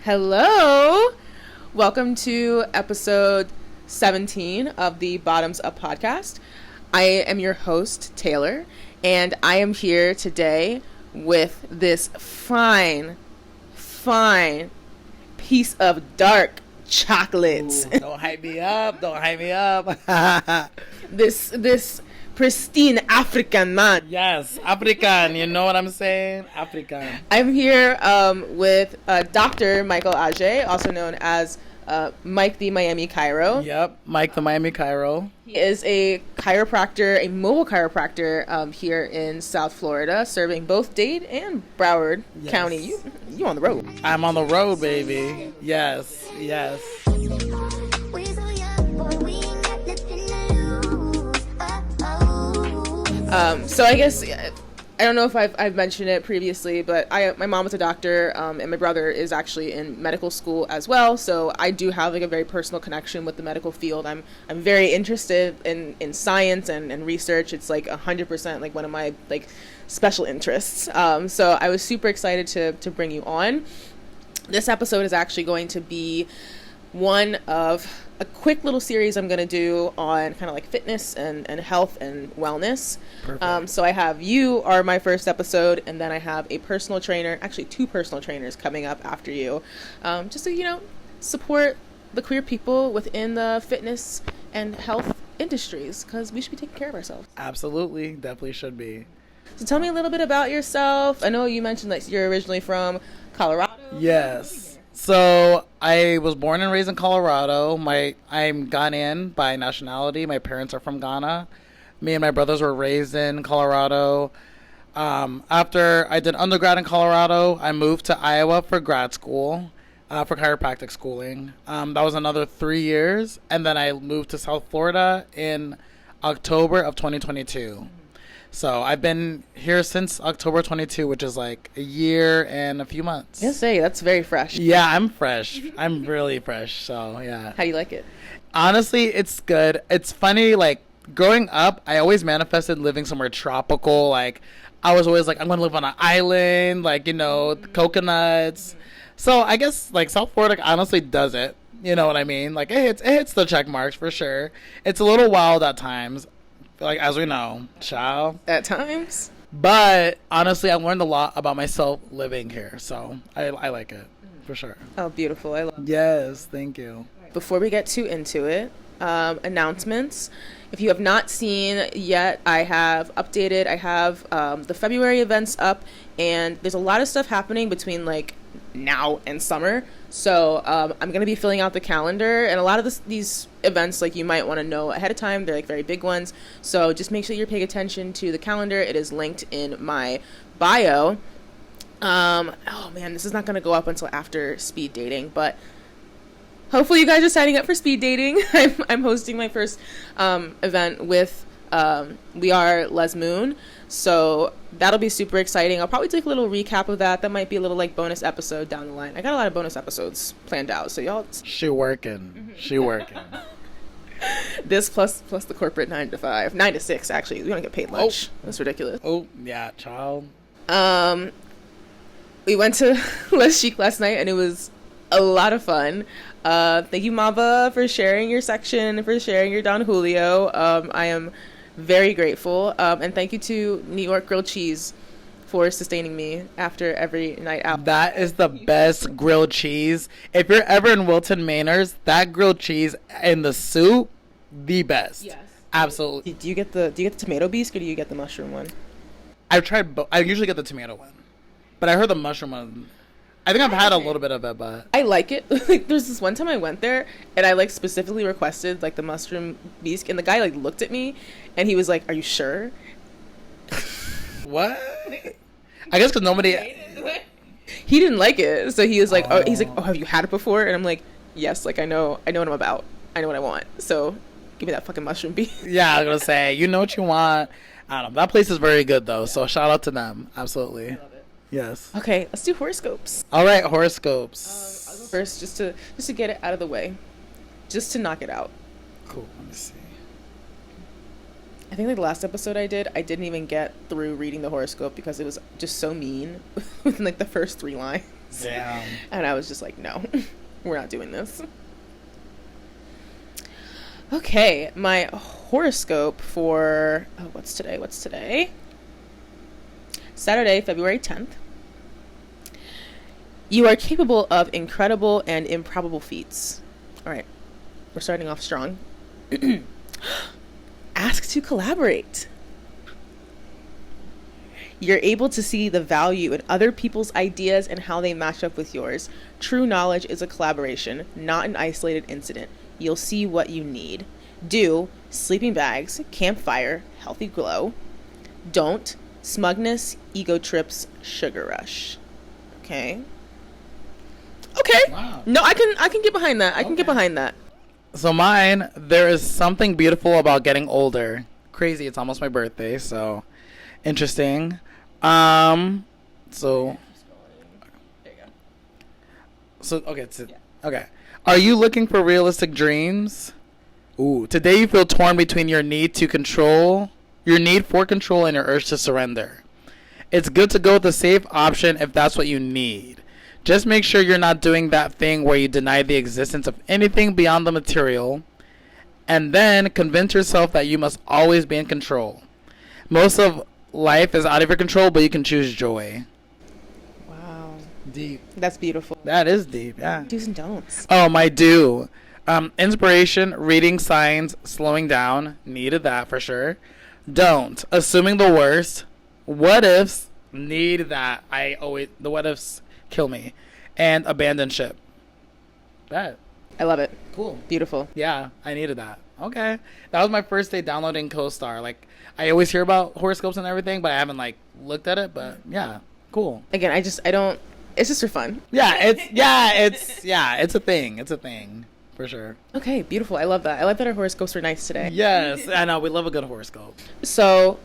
Hello. Welcome to episode 17 of the Bottoms Up podcast. I am your host, Taylor, and I am here today with this fine piece of dark chocolates. Ooh, don't hype me up. This pristine African man. Yes, African. You know what I'm saying? African. I'm here with Dr. Michael Agyei, also known as Mike the Miami Chiro. Yep, Mike the Miami Chiro. He is a chiropractor, a mobile chiropractor here in South Florida, serving both Dade and Broward County. You on the road. I'm on the road, baby. Yes. So I guess I don't know if I've mentioned it previously, but my mom was a doctor, and my brother is actually in medical school as well. So I do have like a very personal connection with the medical field. I'm very interested in science and research. It's like 100% like one of my like special interests. So I was super excited to bring you on. This episode is actually going to be one of a quick little series I'm going to do on kind of like fitness and health and wellness. So I have you are my first episode, and then I have a personal trainer, actually two personal trainers coming up after you, just to, support the queer people within the fitness and health industries, because we should be taking care of ourselves. Absolutely. Definitely should be. So tell me a little bit about yourself. I know you mentioned that you're originally from Colorado. Yes. So I was born and raised in Colorado. I'm Ghanaian by nationality. My parents are from Ghana. Me and my brothers were raised in Colorado. After I did undergrad in Colorado, I moved to Iowa for grad school, for chiropractic schooling. That was another 3 years. And then I moved to South Florida in October of 2022. So I've been here since October 22, which is like a year and a few months. Yes, that's very fresh. Yeah, I'm fresh. I'm really fresh. So yeah. How do you like it? Honestly, it's good. It's funny, like growing up, I always manifested living somewhere tropical. Like I was always like, I'm going to live on an island, like, coconuts. So I guess like South Florida honestly does it. You know what I mean? Like it hits the check marks for sure. It's a little wild at times. Like, as we know, child. At times. But, honestly, I learned a lot about myself living here. So, I like it, for sure. Oh, beautiful. I love it. Yes, thank you. Before we get too into it, announcements. If you have not seen yet, I have updated. I have the February events up. And there's a lot of stuff happening between, like, now and summer. So I'm going to be filling out the calendar, and a lot of these events, like, you might want to know ahead of time. They're like very big ones. So just make sure you're paying attention to the calendar. It is linked in my bio. Oh man, this is not going to go up until after speed dating, but hopefully you guys are signing up for speed dating. I'm hosting my first event with We Are Les Moon. So that'll be super exciting. I'll probably take a little recap of that. That might be a little like bonus episode down the line. I got a lot of bonus episodes planned out. So y'all. She working. This plus the corporate 9 to 5, 9 to 6 actually. We don't get paid lunch. That's ridiculous. Oh yeah, child. We went to Les Chic last night, and it was a lot of fun. Thank you, Mava, for sharing your section and for sharing your Don Julio. I am very grateful. And thank you to New York Grilled Cheese for sustaining me after every night out. That is the best grilled cheese. If you're ever in Wilton Manors, that grilled cheese and the soup, the best. Yes. Absolutely. Do you get the tomato bisque, or do you get the mushroom one? I've tried both. I usually get the tomato one, but I heard the mushroom one. I think I've had a little bit of it, but I like it. Like, there's this one time I went there, and I like specifically requested like the mushroom bisque, and the guy like looked at me, and he was like, "Are you sure?" What? I guess because nobody. He didn't like it, so he was like, "Oh, he's like, oh, have you had it before?" And I'm like, "Yes, like I know what I'm about. I know what I want. So give me that fucking mushroom bisque." Yeah, I was gonna say, you know what you want. I don't know. That place is very good though, so shout out to them. Absolutely. I love it. Yes. Okay, let's do horoscopes. All right, horoscopes. I'll go first, just to get it out of the way, just to knock it out. Cool. Let me see. I think like the last episode I didn't even get through reading the horoscope because it was just so mean within like the first 3 lines. Damn. And I was just like, no, we're not doing this. Okay, my horoscope for, what's today? Saturday, February 10th. You are capable of incredible and improbable feats. All right, we're starting off strong. Ask to collaborate. You're able to see the value in other people's ideas and how they match up with yours. True knowledge is a collaboration, not an isolated incident. You'll see what you need. Do sleeping bags, campfire, healthy glow. Don't smugness, ego trips, sugar rush. Okay. Wow. No, I can get behind that. I can get behind that. So mine, there is something beautiful about getting older. Crazy, it's almost my birthday, so interesting. So There you go. Okay. Are you looking for realistic dreams? Ooh, today you feel torn between your need for control, and your urge to surrender. It's good to go with the safe option if that's what you need. Just make sure you're not doing that thing where you deny the existence of anything beyond the material, and then convince yourself that you must always be in control. Most of life is out of your control, but you can choose joy. Wow. Deep. That's beautiful. That is deep, yeah. Do's and don'ts. Oh, my do. Inspiration, reading signs, slowing down. Needed that for sure. Don't. Assuming the worst. What ifs. Need that. The what ifs kill me. And abandon ship. That. I love it. Cool. Beautiful. Yeah, I needed that. Okay. That was my first day downloading CoStar. Like, I always hear about horoscopes and everything, but I haven't, like, looked at it. But, yeah. Cool. Again, I don't, it's just for fun. Yeah, it's a thing. It's a thing. For sure. Okay, beautiful. I love that. I like that our horoscopes were nice today. Yes, I know. We love a good horoscope. So,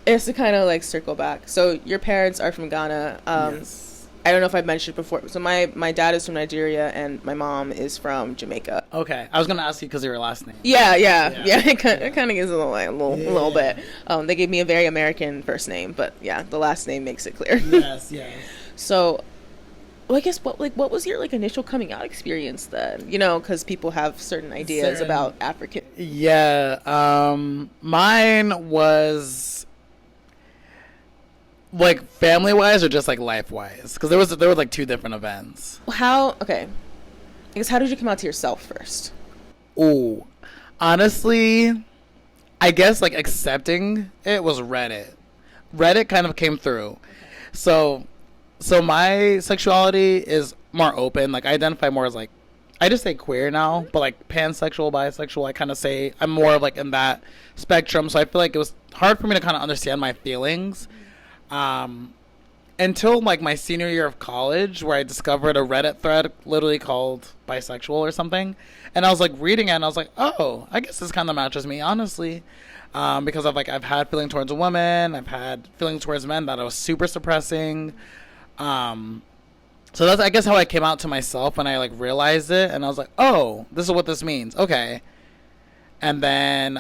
it's to kind of like circle back. So, your parents are from Ghana. Yes. I don't know if I've mentioned before. So, my dad is from Nigeria and my mom is from Jamaica. Okay. I was going to ask you because of your last name. Yeah. It kind of gives it a little bit. They gave me a very American first name, but yeah, the last name makes it clear. Yes. So, well, I guess what was your like initial coming out experience then? You know, because people have certain ideas about African. Yeah. Mine was like family wise or just like life wise, because there were like two different events. Okay. I guess how did you come out to yourself first? Ooh, honestly, I guess like accepting it was Reddit. Reddit kind of came through. So my sexuality is more open. Like, I identify more as, like, I just say queer now, but, like, pansexual, bisexual, I kind of say I'm more of, like, in that spectrum. So I feel like it was hard for me to kind of understand my feelings until, like, my senior year of college, where I discovered a Reddit thread literally called bisexual or something. And I was, like, reading it, and I was like, oh, I guess this kind of matches me, honestly. Because I've had feelings towards women. I've had feelings towards men that I was super suppressing. So that's, I guess, how I came out to myself when I, like, realized it, and I was like, oh, this is what this means. Okay. And then,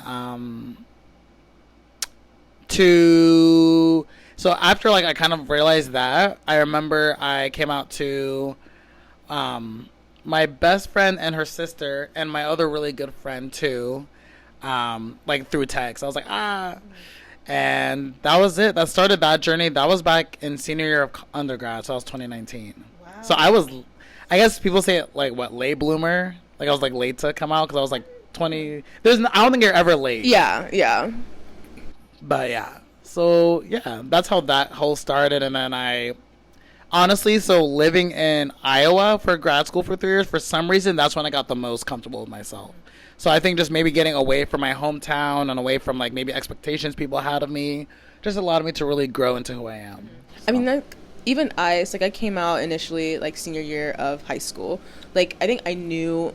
so after, like, I kind of realized that, I remember I came out to, my best friend and her sister, and my other really good friend, too, like, through text. I was like, And that was it. That started that journey. That was back in senior year of undergrad, so that was 2019. Wow. So I guess people say it, like, what, late bloomer? Like, I was, like, late to come out because I was, like, 20. I don't think you're ever late. Yeah. But, yeah. So, yeah, that's how that whole started. And then honestly, so living in Iowa for grad school for 3 years, for some reason, that's when I got the most comfortable with myself. So I think just maybe getting away from my hometown and away from, like, maybe expectations people had of me just allowed me to really grow into who I am. So. I mean, like, even I came out initially, like, senior year of high school. Like, I think I knew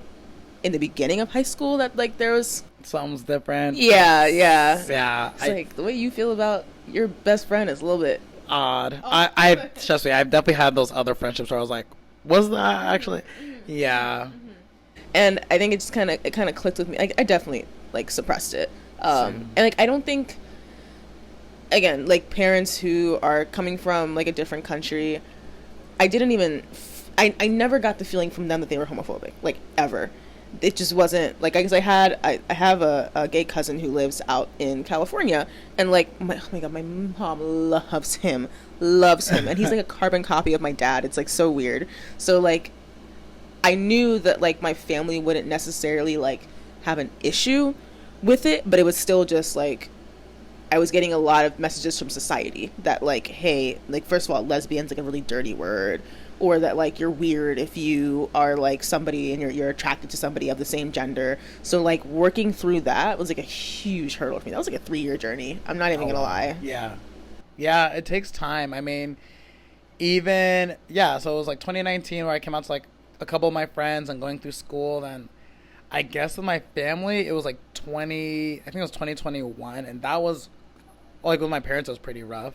in the beginning of high school that, like, there was... Something's different. Yeah. It's like, the way you feel about your best friend is a little bit... odd. I trust me, I've definitely had those other friendships where I was like, was that actually? Yeah. And I think it just kind of clicked with me. I definitely, like, suppressed it. And, like, I don't think, again, like, parents who are coming from, like, a different country, I didn't even, I never got the feeling from them that they were homophobic, like, ever. It just wasn't, like, I have a gay cousin who lives out in California, and, like, oh my God, my mom loves him, and he's, like, a carbon copy of my dad. It's, like, so weird. So, like, I knew that, like, my family wouldn't necessarily, like, have an issue with it, but it was still just, like, I was getting a lot of messages from society that, like, hey, like, first of all, lesbian's, like, a really dirty word, or that, like, you're weird if you are, like, somebody and you're attracted to somebody of the same gender. So, like, working through that was, like, a huge hurdle for me. That was, like, a 3-year journey. I'm not even gonna lie. Yeah, it takes time. I mean, even, yeah, so it was, like, 2019 where I came out to, like, a couple of my friends and going through school. Then I guess with my family, it was, like, I think it was 2021, and that was, like, with my parents, it was pretty rough.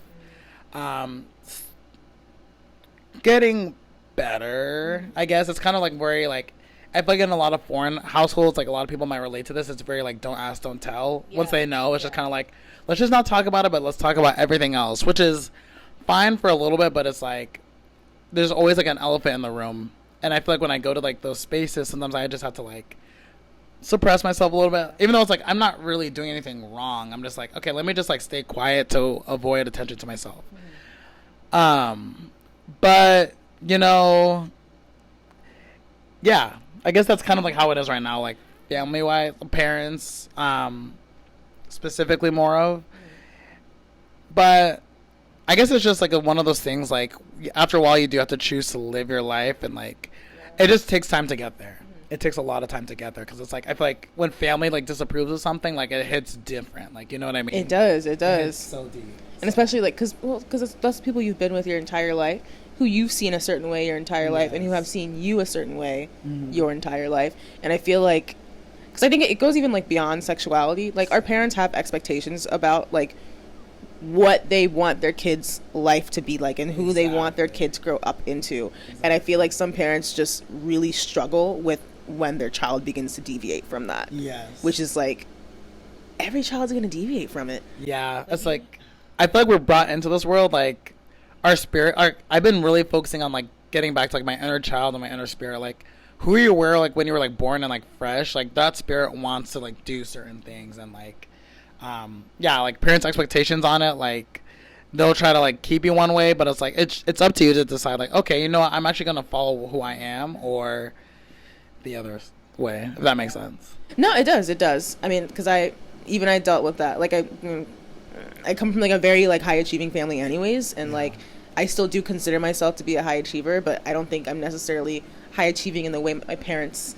Getting better, I guess. It's kind of like very, like, I feel like in a lot of foreign households, like, a lot of people might relate to this. It's very, like, don't ask, don't tell. Yeah. Once they know, it's just kind of like, let's just not talk about it, but let's talk about everything else, which is fine for a little bit, but it's like, there's always, like, an elephant in the room. And I feel like when I go to, like, those spaces, sometimes I just have to, like, suppress myself a little bit. Even though it's like, I'm not really doing anything wrong. I'm just like, okay, let me just, like, stay quiet to avoid attention to myself. But, you know, yeah, I guess that's kind of like how it is right now, like, family-wise, parents, specifically more of. But I guess it's just, like, one of those things, like, after a while you do have to choose to live your life, and, like, it just takes time to get there. It takes a lot of time to get there, because it's like, I feel like when family, like, disapproves of something, like, it hits different, like, you know what I mean? It does. It hits so deep. And especially, like, because it's those people you've been with your entire life, who you've seen a certain way your entire life, and who have seen you a certain way your entire life. And I feel like, because I think it goes even, like, beyond sexuality. Like, our parents have expectations about, like, what they want their kids' life to be like, and who they want their kids to grow up into. And I feel like some parents just really struggle with when their child begins to deviate from that. Which is, like, every child's going to deviate from it. Yeah, it's like, I feel like we're brought into this world, like, our spirit, I've been really focusing on, like, getting back to, like, my inner child and my inner spirit, like, who you were, like, when you were, like, born and, like, fresh, like, that spirit wants to, like, do certain things, and, like, yeah, like, parents' expectations on it, like, they'll try to, like, keep you one way, but it's like, it's up to you to decide, like, okay, you know what, I'm actually gonna follow who I am, or the other way, if that makes sense. No, it does. I mean, because I dealt with that, like, I come from, like, a very, like, high achieving family anyways, and like, I still do consider myself to be a high achiever, but I don't think I'm necessarily high achieving in the way my parents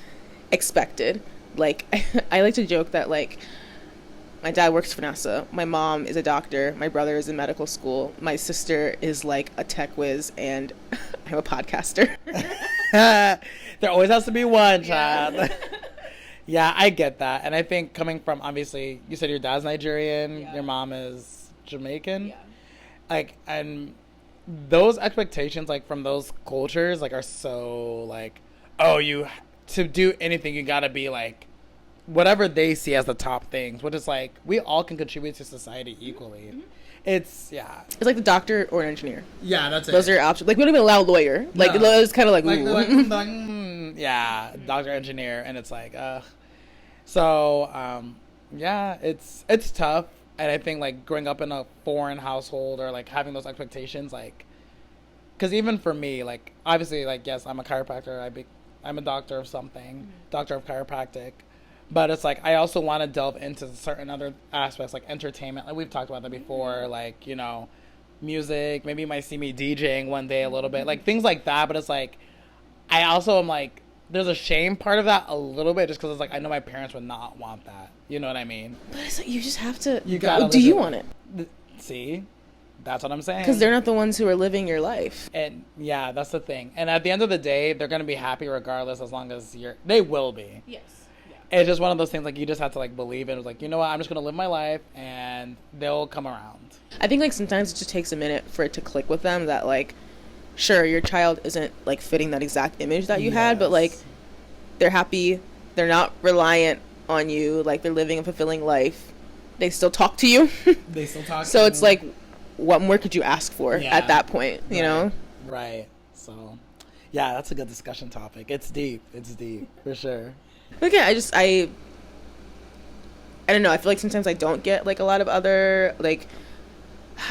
expected. Like, I like to joke that, like, my dad works for NASA, my mom is a doctor, my brother is in medical school, my sister is, like, a tech whiz, and I'm a podcaster. There always has to be one, child. Yeah, I get that. And I think coming from, obviously, you said your dad's Nigerian, your mom is Jamaican. Yeah. Like, and those expectations, like, from those cultures, like, are so, like, oh, to do anything, you gotta be, like, whatever they see as the top things, which is, like, we all can contribute to society equally. It's like the doctor or an engineer. Yeah, that's it. Those are your options. Like, we don't even allow lawyer. Like, no. It's kind of like, yeah, doctor, engineer, and it's like, so, yeah, it's tough, and I think, like, growing up in a foreign household, or, like, having those expectations, like, because even for me, like, obviously, like, yes, I'm a chiropractor, I'm a doctor of something, doctor of chiropractic, but it's like, I also want to delve into certain other aspects, like entertainment, like, we've talked about that before, like, you know, music, maybe you might see me DJing one day a little bit, like, things like that, but it's like, I also am like, there's a shame part of that a little bit, just because it's like, I know my parents would not want that. You know what I mean? But it's like, you just have to. You gotta. Do you want it? See, that's what I'm saying. Because they're not the ones who are living your life. And yeah, that's the thing. And at the end of the day, they're gonna be happy regardless, as long as they will be. Yes. Yeah. It's just one of those things, like, you just have to, like, believe it. It's like, you know what? I'm just gonna live my life, and they'll come around. I think, like, sometimes it just takes a minute for it to click with them that, like, sure, your child isn't, like, fitting that exact image that you had, but, like, they're happy, they're not reliant on you, like, they're living a fulfilling life, they still talk to you. They still talk so it's like, what more could you ask for at that point, you know? Right. So, yeah, that's a good discussion topic. It's deep for sure. But yeah, I don't know. I feel like sometimes I don't get like a lot of other like,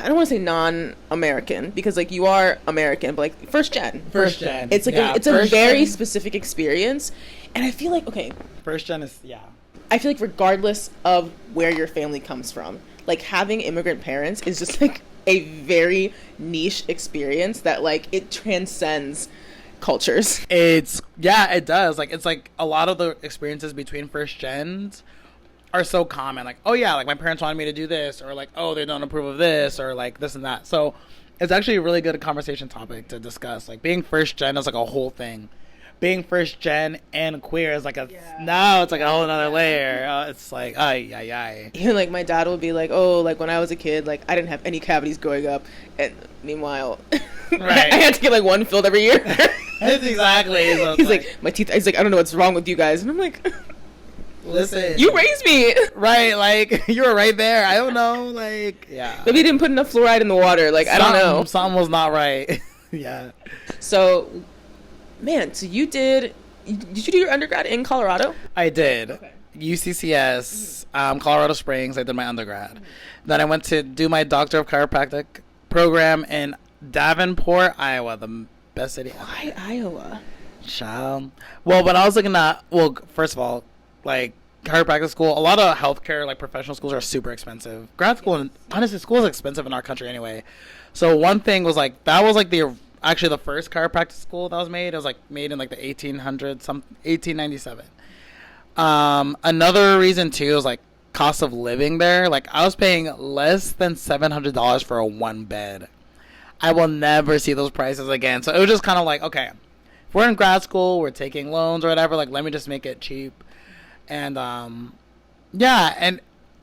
I don't want to say non-American because like you are American, but like first gen. It's like it's a very specific experience, and I feel like first gen is I feel like regardless of where your family comes from, like having immigrant parents is just like a very niche experience that like it transcends cultures. It does. Like it's like a lot of the experiences between first gens are so common. Like, oh yeah, like my parents wanted me to do this, or like, oh, they don't approve of this, or like this and that. So it's actually a really good conversation topic to discuss. Like being first gen is like a whole thing. Being first gen and queer is like now it's like a whole nother layer. It's like Even like my dad would be like, oh, like when I was a kid, like I didn't have any cavities growing up, and meanwhile, right. I had to get like one filled every year. That's exactly. So he's like my teeth. He's like, I don't know what's wrong with you guys, and I'm like, listen, you raised me, right? Like you were right there. I don't know, like maybe you didn't put enough fluoride in the water. Like I don't know, something was not right. Yeah. So, man, so did you do your undergrad in Colorado? I did. Okay. UCCS, Colorado Springs. I did my undergrad. Then I went to do my Doctor of Chiropractic program in Davenport, Iowa, the best city ever. Why Iowa? Child. Well, when I was looking at, first of all, like chiropractic school, a lot of healthcare, like professional schools are super expensive. Grad school, and honestly, school is expensive in our country anyway. So one thing was like, that was like the first chiropractic school that was made. It was like made in like the 1897. Another reason too is like cost of living there. Like I was paying less than $700 for a one bed. I will never see those prices again. So it was just kind of like, okay, if we're in grad school, we're taking loans or whatever, like let me just make it cheap. And and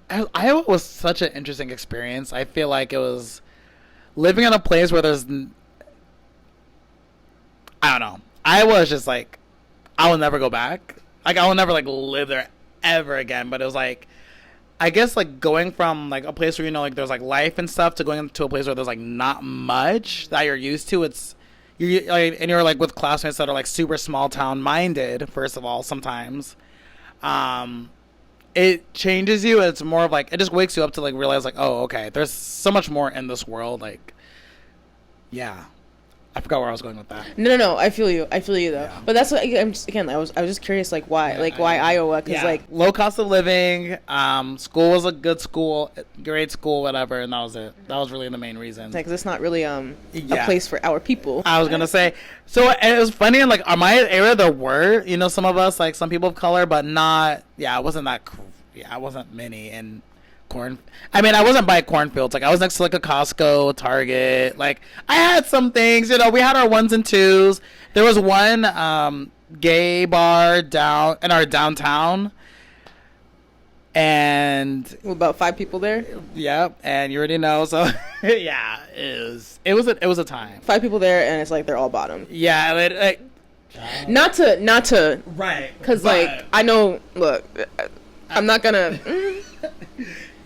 Iowa was such an interesting experience. I feel like it was living in a place where there's, I don't know. Iowa is just like, I will never go back. Like I will never like live there ever again. But it was like, I guess like going from like a place where you know like there's like life and stuff to going to a place where there's like not much that you're used to. You're like with classmates that are like super small town minded. First of all, sometimes, it changes you. It's more of like it just wakes you up to like realize like, oh, okay, there's so much more in this world. Like, yeah. I forgot where I was going with that. No. I feel you though. Yeah. But that's what I'm just, again. I was just curious, like why, why Iowa? Because like low cost of living. School was a good school, great school, whatever, and that was it. That was really the main reason. Like it's not really a place for our people. I was gonna say. So and it was funny. And like on my area, there were some of us, like some people of color, but not. Yeah, it wasn't that. It wasn't many and. I wasn't by cornfields. Like I was next to like a Costco, a Target. Like I had some things, we had our ones and twos. There was one gay bar down in our downtown, and about 5 people there. Yep, and you already know. So yeah, it was a time. 5 people there, and it's like they're all bottom. Yeah, not to right, because like I know. Look, I'm not gonna.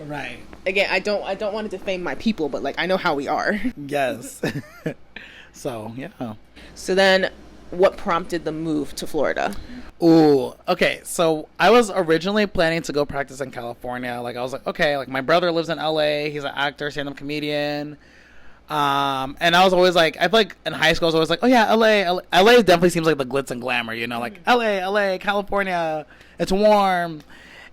Right. Again, I don't want to defame my people, but like I know how we are. Yes. So yeah. So then, what prompted the move to Florida? Ooh, okay. So I was originally planning to go practice in California. Like I was like, okay, like my brother lives in LA. He's an actor, stand-up comedian. And I was always like, I feel like in high school I was always like, oh yeah, LA definitely seems like the glitz and glamour, like LA, California, it's warm.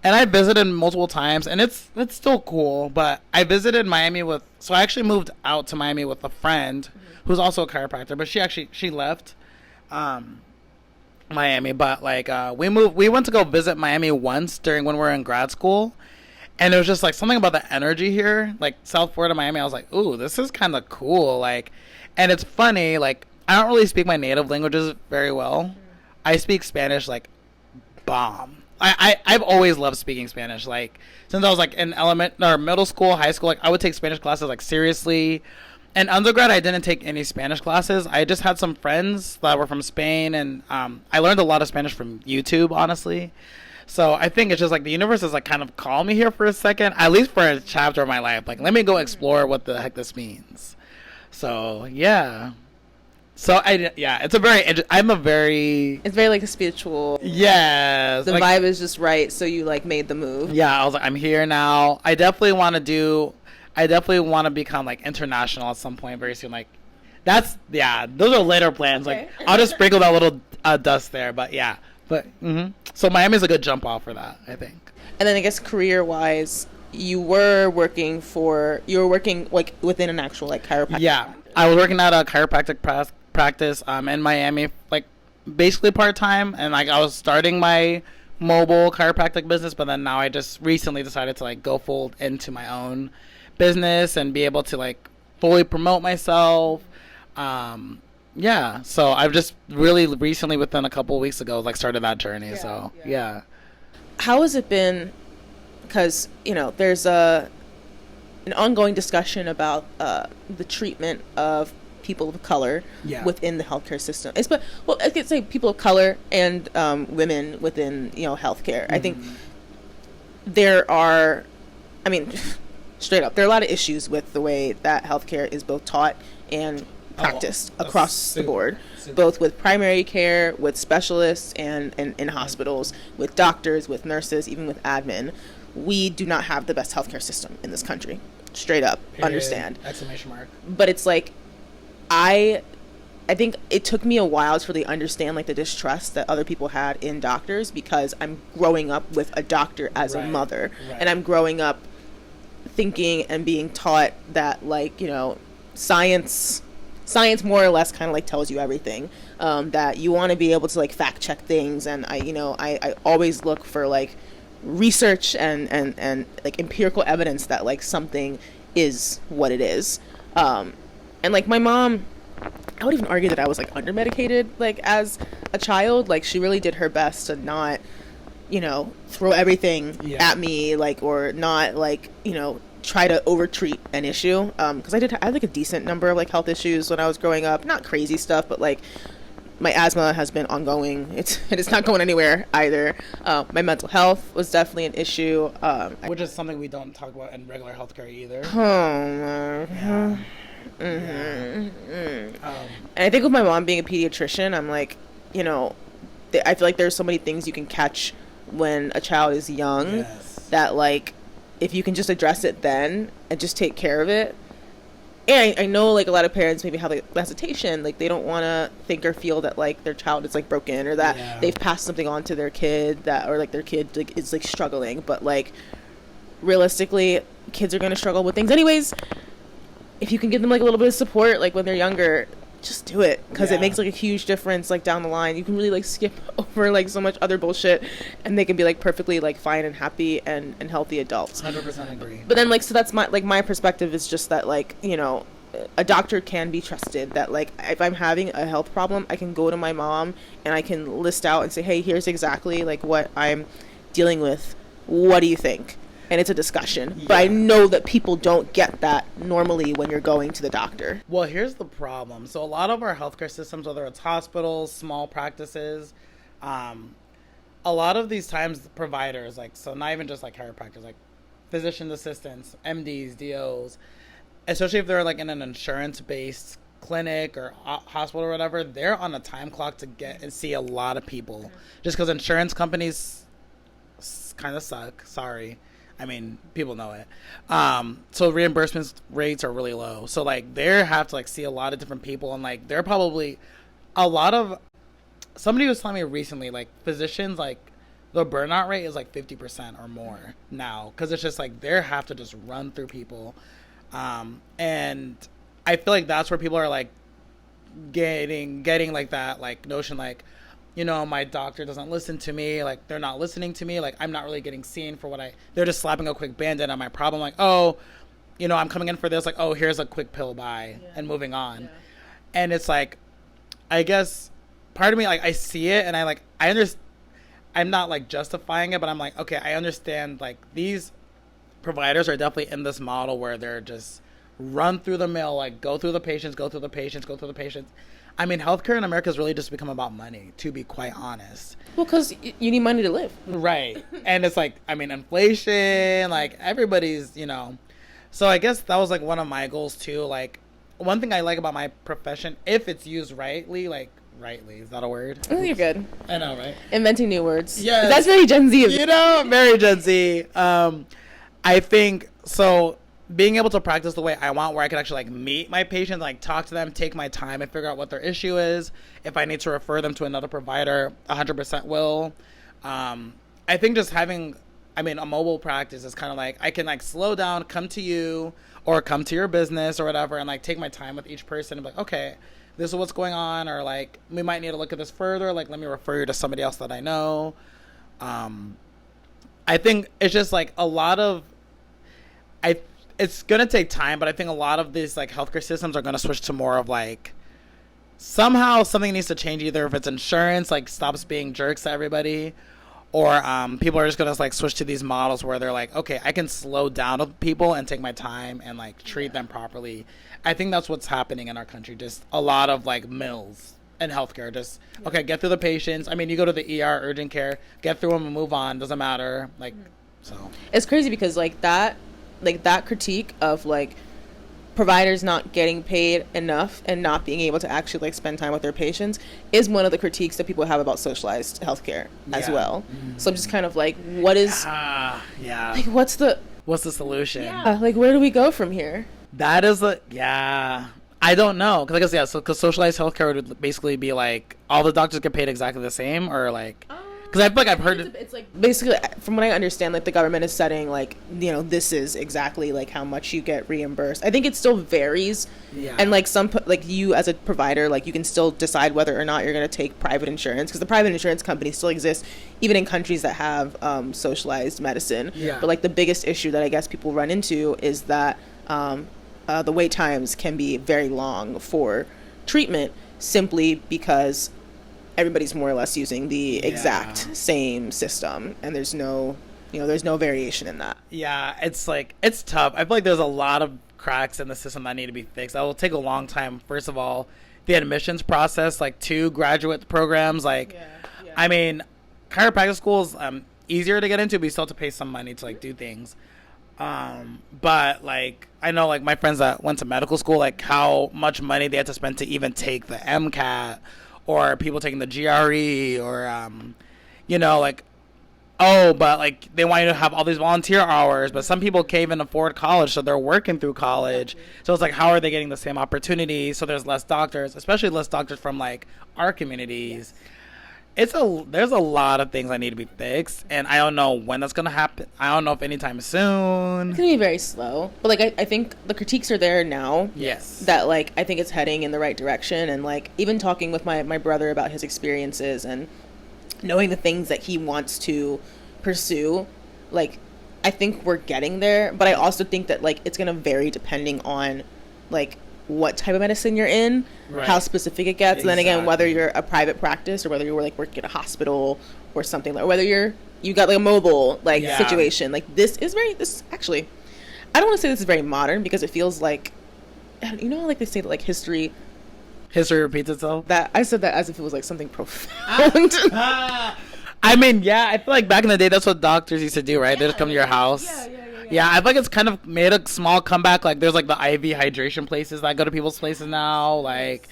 And I visited multiple times, and it's still cool. But I visited Miami so I actually moved out to Miami with a friend who's also a chiropractor, but she left Miami. But like we went to go visit Miami once when we were in grad school, and it was just like something about the energy here, like South Florida, Miami. I was like, ooh, this is kind of cool. Like, and it's funny, like I don't really speak my native languages very well. I speak Spanish like bomb. I've always loved speaking Spanish. Like since I was like in middle school, high school, like I would take Spanish classes like seriously. And undergrad, I didn't take any Spanish classes. I just had some friends that were from Spain, and I learned a lot of Spanish from YouTube, honestly. So I think it's just like the universe is like kind of called me here for a second, at least for a chapter of my life. Like let me go explore what the heck this means. So yeah. So it's a very, I'm a very, It's very like a spiritual. yes. The like, vibe is just right, so you like made the move. Yeah, I was like, I'm here now. I definitely want to become like international at some point very soon. Like, those are later plans. Okay. Like, I'll just sprinkle that little dust there. But yeah, so Miami's a good jump off for that, I think. And then I guess career-wise, you were working like within an actual like chiropractic. Yeah, I was working at a chiropractic practice in Miami, like basically part-time, and like I was starting my mobile chiropractic business, but then now I just recently decided to like go full into my own business and be able to like fully promote myself. So I've just really recently, within a couple of weeks ago, like started that journey. Yeah. How has it been? Because there's an ongoing discussion about the treatment of people of color within the healthcare system. I could say people of color and women within healthcare. I think there are, straight up, there are a lot of issues with the way that healthcare is both taught and practiced across the board, both with primary care, with specialists, and in hospitals, with doctors, with nurses, even with admin. We do not have the best healthcare system in this country. Straight up, Period. understand. Exclamation mark. But it's like, I think it took me a while to really understand like the distrust that other people had in doctors, because I'm growing up with a doctor as a mother, and I'm growing up thinking and being taught that like science more or less kind of like tells you everything, that you want to be able to like fact check things, and I always look for like research and like empirical evidence that like something is what it is. And like my mom, I would even argue that I was like under medicated like as a child. Like she really did her best to not throw everything at me, like, or not like try to overtreat an issue, because I had like a decent number of like health issues when I was growing up. Not crazy stuff, but like my asthma has been ongoing. It's not going anywhere either. My mental health was definitely an issue, which is something we don't talk about in regular healthcare either. And I think with my mom being a pediatrician, I'm like, I feel like there's so many things you can catch when a child is young, that like if you can just address it then and just take care of it. And I know like a lot of parents maybe have like hesitation, like they don't want to think or feel that like their child is like broken, or that they've passed something on to their kid, or like their kid like is like struggling. But like realistically, kids are going to struggle with things anyways. If you can give them like a little bit of support like when they're younger, just do it, because it makes like a huge difference like down the line. You can really like skip over like so much other bullshit, and they can be like perfectly like fine and happy and healthy adults. 100% agree. But then like, so that's my perspective is just that like a doctor can be trusted, that like if I'm having a health problem, I can go to my mom and I can list out and say, hey, here's exactly like what I'm dealing with, what do you think? And it's a discussion. But I know that people don't get that normally when you're going to the doctor. Well, here's the problem. So a lot of our healthcare systems, whether it's hospitals, small practices, a lot of these times the providers, like, so not even just like chiropractors, like physician assistants, MDs, DOs, especially if they're like in an insurance-based clinic or hospital or whatever, they're on a time clock to get and see a lot of people, just because insurance companies kind of suck. Sorry. I mean, people know it. So reimbursement rates are really low. So like they have to like see a lot of different people, and like they're probably a lot of, somebody was telling me recently, like physicians, like the burnout rate is like 50% or more now, because it's just like they have to just run through people. And I feel like that's where people are like getting like that like notion, like, my doctor doesn't listen to me, like they're not listening to me, like I'm not really getting seen for what they're just slapping a quick band-aid on my problem, like, oh, I'm coming in for this, like, oh, here's a quick pill, bye, and moving on. And it's like, I guess part of me, like, I see it and I understand. I'm not like justifying it, but I'm like, okay, I understand, like these providers are definitely in this model where they're just run through the mill, like go through the patients. I mean, healthcare in America has really just become about money, to be quite honest. Well, because you need money to live. Right. And it's like, I mean, inflation, like everybody's, So I guess that was like one of my goals too. Like, one thing I like about my profession, if it's used rightly, like rightly, is that a word? Oh, you're good. I know, right? Inventing new words. Yeah, that's very Gen Z of you. You know, very Gen Z. I think so. Being able to practice the way I want, where I can actually like meet my patients, like talk to them, take my time, and figure out what their issue is. If I need to refer them to another provider, 100% will. I think just having, a mobile practice is kind of like I can like slow down, come to you, or come to your business or whatever, and like take my time with each person and be like, okay, this is what's going on, or like we might need to look at this further. Like let me refer you to somebody else that I know. I think it's just like a lot of, it's going to take time, but I think a lot of these like healthcare systems are going to switch to more of like somehow something needs to change, either if it's insurance like stops being jerks to everybody, or people are just going to like switch to these models where they're like, okay, I can slow down with people and take my time and like treat them properly. I think that's what's happening in our country. Just a lot of like mills in healthcare. Just, okay, get through the patients. You go to the ER, urgent care, get through them and move on. Doesn't matter. Like, so. It's crazy because like that critique of like providers not getting paid enough and not being able to actually like spend time with their patients is one of the critiques that people have about socialized healthcare as well. So I'm just kind of like, what is like what's the solution? Like where do we go from here? That is I don't know, because I guess because socialized healthcare would basically be like all the doctors get paid exactly the same, or like. Because I feel like I've heard it's like basically, from what I understand, like the government is setting like, you know, this is exactly like how much you get reimbursed. I think it still varies, and like like you as a provider, like you can still decide whether or not you're going to take private insurance, because the private insurance companies still exist even in countries that have socialized medicine. But like the biggest issue that I guess people run into is that the wait times can be very long for treatment, simply because everybody's more or less using the exact same system, and there's no variation in that. Yeah, it's like, it's tough. I feel like there's a lot of cracks in the system that need to be fixed. That will take a long time. First of all, the admissions process, like to graduate programs, like, chiropractic school is easier to get into, but you still have to pay some money to like do things. But like, I know like my friends that went to medical school, like how much money they had to spend to even take the MCAT, or people taking the GRE, or, like, but like they want you to have all these volunteer hours, but some people can't even afford college, so they're working through college. So it's like, how are they getting the same opportunity? So there's less doctors, especially less doctors from like our communities. There's a lot of things that need to be fixed, and I don't know when that's gonna happen. I don't know if anytime soon. It's gonna be very slow, but like I think the critiques are there now. Yes. That like I think it's heading in the right direction, and like even talking with my brother about his experiences and knowing the things that he wants to pursue, like I think we're getting there. But I also think that like it's gonna vary depending on like what type of medicine you're in, how specific it gets, and then again whether you're a private practice or whether you're like working at a hospital or something, like whether you got like a mobile like situation. Like this actually, I don't want to say this is very modern, because it feels like, you know, like they say that like history repeats itself. That I said that as if it was like something profound. I feel like back in the day that's what doctors used to do, right? They just come to your house. Yeah, I feel like it's kind of made a small comeback. Like, there's like the IV hydration places that go to people's places now. Like,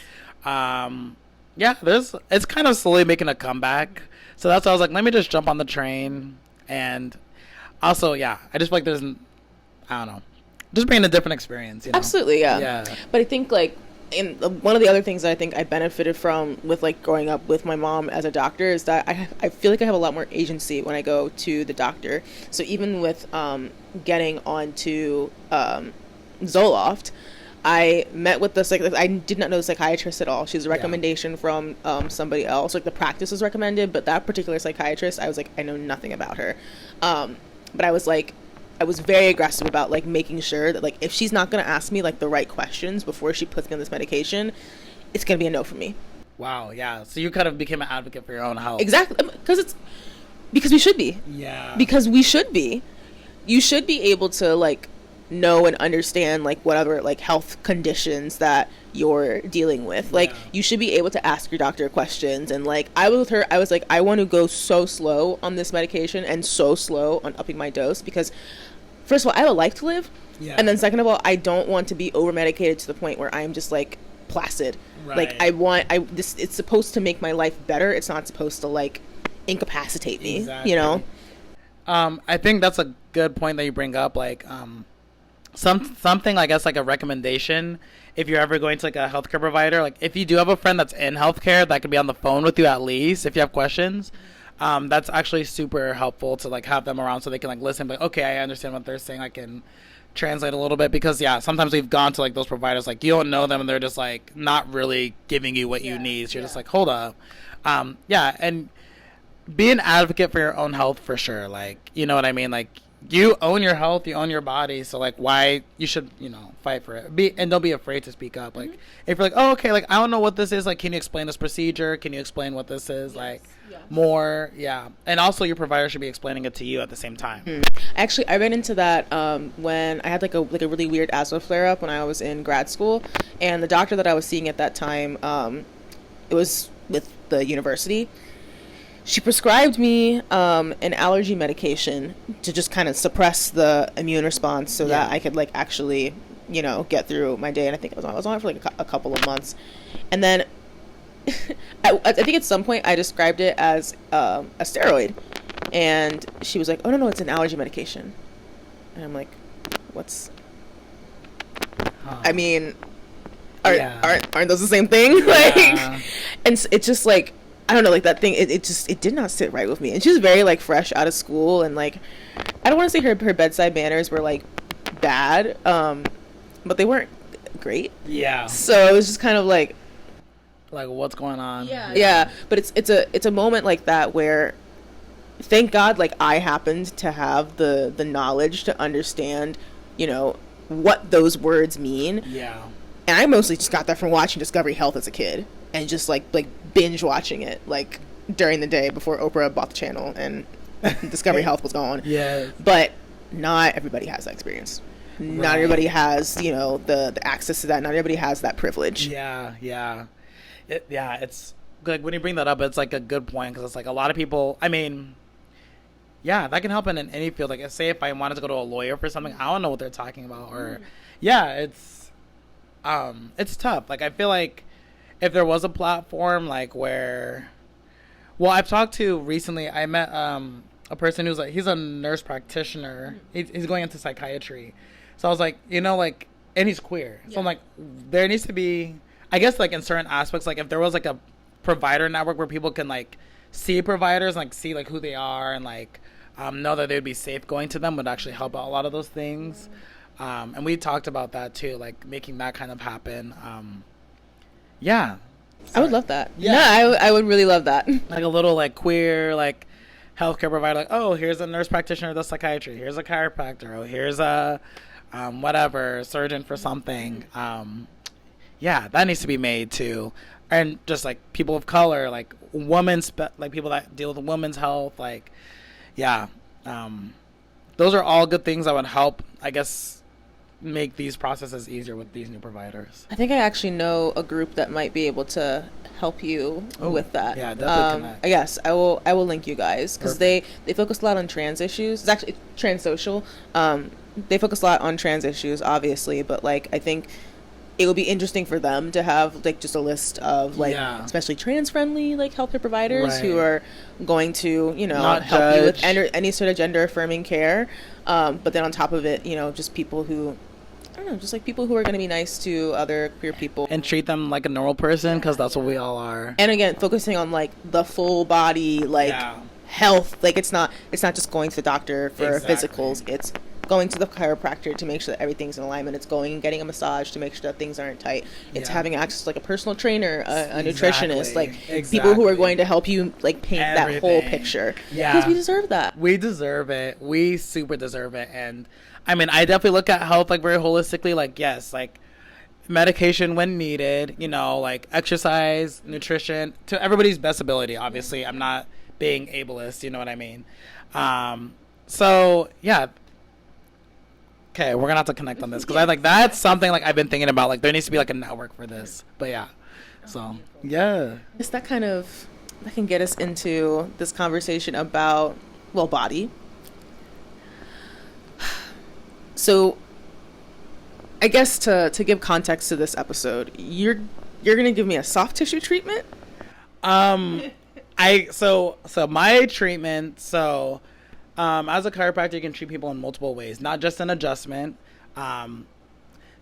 it's kind of slowly making a comeback. So that's why I was like, let me just jump on the train. And also, I just feel like there's, I don't know, just bringing a different experience. You know? Absolutely, yeah. But I think like, and one of the other things that I think I benefited from with like growing up with my mom as a doctor is that I feel like I have a lot more agency when I go to the doctor. So even with getting onto Zoloft, I met with I did not know the psychiatrist at all. She was a recommendation from somebody else. Like the practice was recommended, but that particular psychiatrist, I was like, I know nothing about her. But I was very aggressive about like making sure that like if she's not going to ask me like the right questions before she puts me on this medication, it's going to be a no for me. Wow. Yeah. So you kind of became an advocate for your own health. Exactly. Because we should be. Yeah. Because we should be. You should be able to like know and understand like whatever like health conditions that you're dealing with. Like you should be able to ask your doctor questions. And like I was with her, I was like, I want to go so slow on this medication and so slow on upping my dose, because first of all, I would like to live. Yeah. And then second of all, I don't want to be over medicated to the point where I'm just like placid. Right. Like it's supposed to make my life better. It's not supposed to like incapacitate me, Exactly. you know? I think that's a good point that you bring up. Like, something, I guess, like a recommendation. If you're ever going to like a healthcare provider, like if you do have a friend that's in healthcare that can be on the phone with you at least, if you have questions, that's actually super helpful to like have them around so they can like listen. Like, okay, I understand what they're saying. I can translate a little bit, because sometimes we've gone to like those providers, like you don't know them and they're just like not really giving you what you need. So you're just like, hold up. And be an advocate for your own health for sure. Like, you know what I mean? Like, you own your health, you own your body, so like why you should, fight for it. And don't be afraid to speak up. Like, if you're like, oh, okay, like I don't know what this is, like can you explain this procedure? Can you explain what this is? More. And also your provider should be explaining it to you at the same time. Actually, I ran into that when I had like a really weird asthma flare up when I was in grad school, and the doctor that I was seeing at that time, it was with the university. She prescribed me an allergy medication to just kind of suppress the immune response so that I could like actually, get through my day. And I think I was on it for like a couple of months. And then I think at some point I described it as a steroid. And she was like, oh, no, it's an allergy medication. And I'm like, what's... I mean, aren't those the same thing? Like, and it's just like, I don't know, like that thing, it did not sit right with me. And she was very like fresh out of school, and like, I don't want to say her bedside manners were like bad, but they weren't great. Yeah. So it was just kind of like what's going on? Yeah. But it's a moment like that where, thank God, like I happened to have the knowledge to understand, what those words mean. Yeah. And I mostly just got that from watching Discovery Health as a kid, and just like binge watching it like during the day before Oprah bought the channel and Discovery Health was gone. Yeah. But not everybody has that experience. Right. Not everybody has, the access to that. Not everybody has that privilege. Yeah. It's like when you bring that up, it's like a good point, because it's like a lot of people, I mean, that can happen in any field. Like, say if I wanted to go to a lawyer for something, I don't know what they're talking about, or it's tough. Like, I feel like if there was a platform like where, I've talked to recently, I met a person who's like, he's a nurse practitioner. He's going into psychiatry. So I was like, and he's queer. So I'm like, there needs to be, I guess, like in certain aspects, like if there was like a provider network where people can like see providers, like see like who they are, and like know that they would be safe going to them, would actually help out a lot of those things. And we talked about that too, like making that kind of happen. I would love that. I would really love that. Like a little like queer like healthcare provider, like, oh, here's a nurse practitioner that does psychiatry, here's a chiropractor, oh, here's a whatever surgeon for something. That needs to be made too. And just like people of color, like like people that deal with women's health, like those are all good things that would help, I guess, make these processes easier with these new providers. I think I actually know a group that might be able to help you with that. Yeah, definitely connect. Yes, I will link you guys, because they focus a lot on trans issues. It's actually transsocial. They focus a lot on trans issues, obviously, but like I think it would be interesting for them to have like just a list of like especially trans friendly like healthcare providers who are going to not help judge you with any sort of gender affirming care, but then on top of it, just people who, I don't know, just like people who are going to be nice to other queer people and treat them like a normal person, because that's what we all are. And again, focusing on like the full body like health. Like it's not just going to the doctor for physicals. It's going to the chiropractor to make sure that everything's in alignment. It's going and getting a massage to make sure that things aren't tight. It's having access to like a personal trainer, a nutritionist, like people who are going to help you like paint that whole picture. Because we deserve that. We deserve it. We super deserve it. And I mean, I definitely look at health like very holistically. Like, yes, like medication when needed, like exercise, nutrition, to everybody's best ability. Obviously, I'm not being ableist, you know what I mean? Okay, we're gonna have to connect on this, because that's something like I've been thinking about. Like there needs to be like a network for this. But it's that can get us into this conversation about body. So I guess to give context to this episode, you're gonna give me a soft tissue treatment? So my treatment, as a chiropractor, you can treat people in multiple ways, not just an adjustment.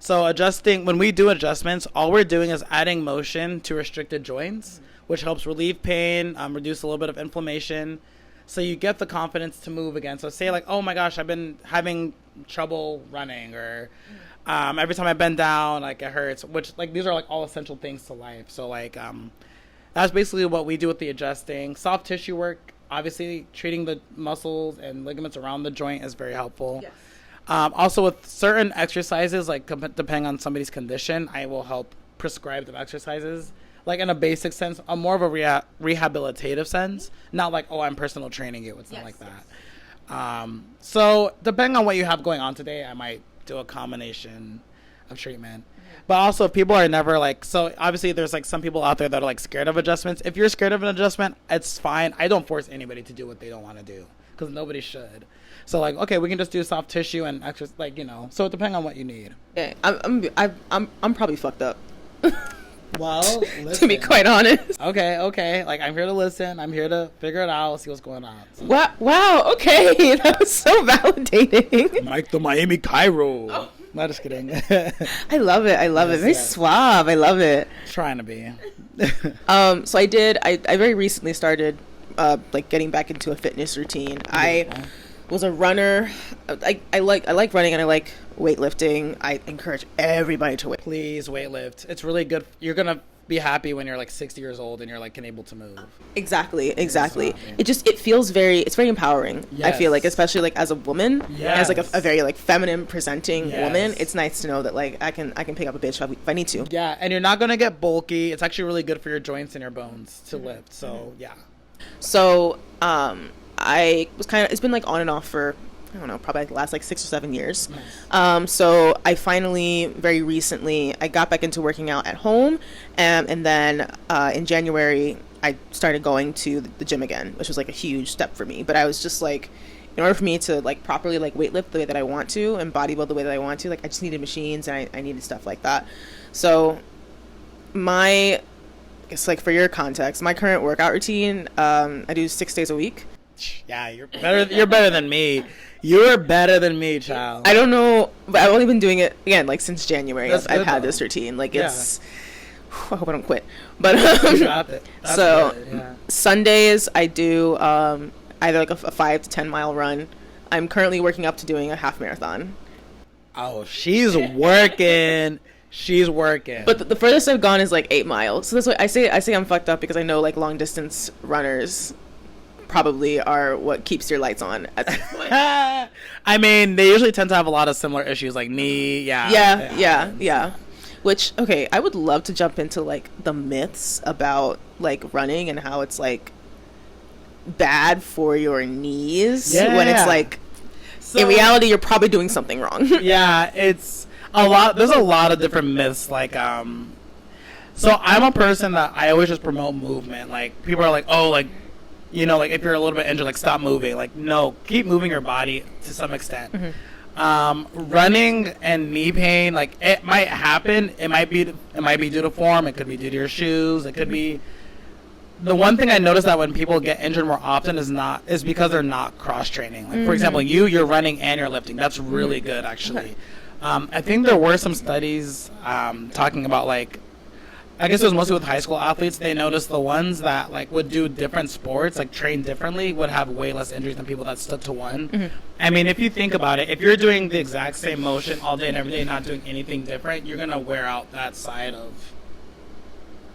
So adjusting, when we do adjustments, all we're doing is adding motion to restricted joints, which helps relieve pain, reduce a little bit of inflammation, so you get the confidence to move again. So say like, oh my gosh, I've been having trouble running, or every time I bend down, like it hurts, which like these are like all essential things to life. So like that's basically what we do with the adjusting. Soft tissue work, obviously treating the muscles and ligaments around the joint is very helpful. Yes. Also with certain exercises, like depending on somebody's condition, I will help prescribe them exercises, like in a basic sense, a more of a rehabilitative sense, not like, oh, I'm personal training you. It's not like that. So depending on what you have going on today, I might do a combination of treatment. But also, if people are never like, so obviously there's like some people out there that are like scared of adjustments. If you're scared of an adjustment, it's fine. I don't force anybody to do what they don't want to do, because nobody should. So like, okay, we can just do soft tissue and exercise, like, you know. So depending on what you need. Yeah, I'm probably fucked up. Well, to be quite honest. Okay. Like, I'm here to listen. I'm here to figure it out, see what's going on. So. Wow. Okay, that was so validating. Mike the Miami Cairo. Oh. No, just kidding. I love it. Very suave. I love it. Trying to be. So I very recently started like getting back into a fitness routine. I was a runner. I like running, and I like weightlifting. I encourage everybody to Please weightlift. It's really good. You're gonna be happy when you're like 60 years old and you're like able to move. Exactly. It feels it's very empowering. Yes. I feel like, especially like as a woman, as like a very like feminine presenting woman, it's nice to know that like I can pick up a bitch if I need to. Yeah, and you're not gonna get bulky. It's actually really good for your joints and your bones to lift. So yeah. So I was it's been like on and off for, I don't know, probably like the last like 6 or 7 years. Nice. So I finally, very recently, I got back into working out at home, and then in January I started going to the gym again, which was like a huge step for me. But I was just like, in order for me to like properly like weightlift the way that I want to and bodybuild the way that I want to, like I just needed machines, and I needed stuff like that. So I guess like for your context, my current workout routine, I do 6 days a week. Yeah, you're better than me. You're better than me, child. I don't know, but I've only been doing it again like since January. I've had this routine. Like it's, I hope I don't quit. But you got it. So good. Yeah. Sundays I do either like a 5 to 10 mile run. I'm currently working up to doing a half marathon. Oh, she's working. She's working. But the furthest I've gone is like 8 miles. So that's why I say I'm fucked up, because I know like long distance runners probably are what keeps your lights on at that point. I mean, they usually tend to have a lot of similar issues, like knee. Yeah. Which, okay, I would love to jump into like the myths about like running and how it's like bad for your knees when it's like, so, in reality, you're probably doing something wrong. Yeah, it's a lot. There's a lot of different myths. Like, so I'm a person that I always just promote movement. Like, people are like, oh, like, you know, like if you're a little bit injured, like stop moving. Like, no, keep moving your body to some extent. Mm-hmm. Running and knee pain, like it might happen. It might be due to form. It could be due to your shoes. It could be. The one thing I notice that when people get injured more often is because they're not cross training. Like, for example, you're running and you're lifting. That's really good, actually. I think there were some studies talking about, like, I guess it was mostly with high school athletes. They noticed the ones that like would do different sports, like train differently, would have way less injuries than people that stuck to one. Mm-hmm. I mean, if you think about it, if you're doing the exact same motion all day and every day, not doing anything different, you're gonna wear out that side of